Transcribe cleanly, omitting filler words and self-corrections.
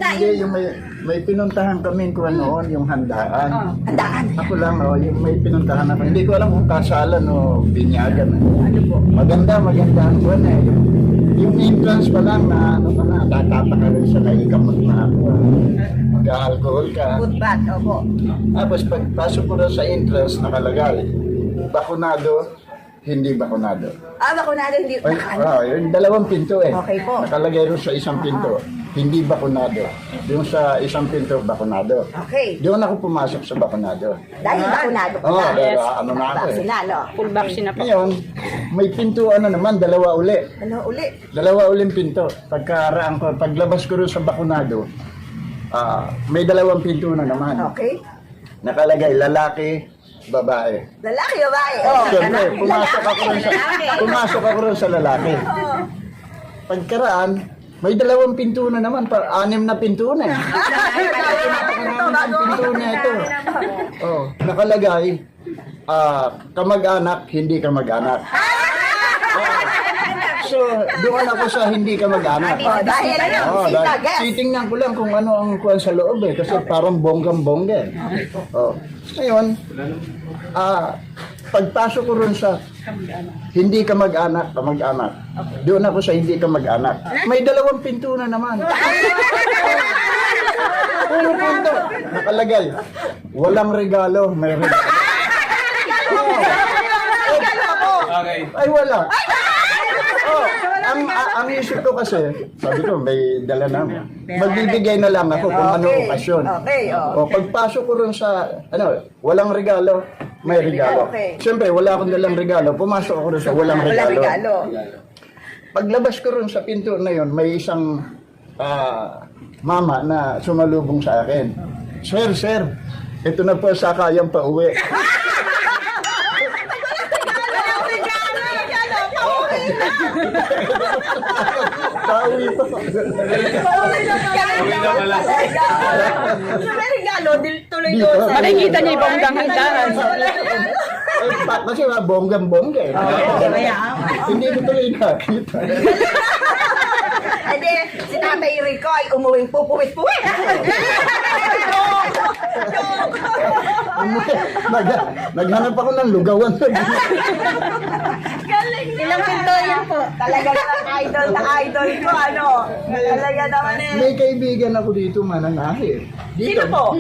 Hindi, yung may pinuntahan kami kung noon, yung handaan. Handaan. Ako lang, yung may pinuntahan ako. Hindi ko alam kung kasalan o binyagan. Ano po? Maganda ang buwan eh. Yung entrance pa lang na ano ka na, tatapa ka rin sa naikamot na ako. Mag-alcohol ka. Good bath, opo. Tapos pagpasok ko na sa entrance, nakalagay, bakunado, hindi bakunado. Bakunado, hindi. Yung dalawang pinto eh. Okay po. Nakalagay rin sa isang pinto, hindi bakunado. Yung sa isang pinto, bakunado. Okay. Doon ako pumasok sa bakunado. Dahil bakunado po Oo, na. pero ano na ako eh. Sinalo. Full vaccine na po. Ngayon, may pintuan na naman, dalawa uli. Ano uli? Dalawa uling pinto. Pagkaraan ko, paglabas ko rin sa bakunado, may dalawang pinto na naman. Okay. Nakalagay, lalaki, babae. Lalaki, babae. Siyempre, pumasok ako rin sa lalaki. Pagkaraan, may dalawang pinto na naman, 6 na pinto na. Ang pinto na ito. Oh, nakalagay, kamag-anak, hindi kamag-anak. So, doon ako sa hindi kamag-anak. Dahil Titingnan ko lang kung ano ang kuwan sa loob eh, kasi parang bonggang-bongga eh. Oh. Ngayon, pagpasok ko rin sa hindi kamag-anak, kamag-anak. Doon ako sa hindi kamag-anak. May dalawang pinto na naman. Puro pinto. Nakalagay, walang regalo, may regalo. Okay. Ay, wala. Oh, ang isip ko kasi, sabi ko, may dala na. Magbibigay na lang ako kung ano okasyon. Okay, O, pagpasok ko rin sa, walang regalo, may regalo. Okay. Siyempre, wala akong dalang regalo, pumasok ako rin sa walang Walang regalo. regalo. Paglabas ko rin sa pinto na yon, may isang mama na sumalubong sa akin. Sir, ito na po sa kayang pauwi. Pauwi pa. Uwi na pala. May regalo, tuloy doon sa... Makikita niya yung bonggang handahan. Kasi bonggang-bongga eh. Hindi ko tuloy nakita. Hindi, si Tatay Rico ay umuwing pupuwit-puwit. Naghanap ako ng lugawan. Galing Ilang pinto yan po? Talaga naman idol na idol ko, ano? Talaga naman eh. May kaibigan ako dito mananahi. Sino po?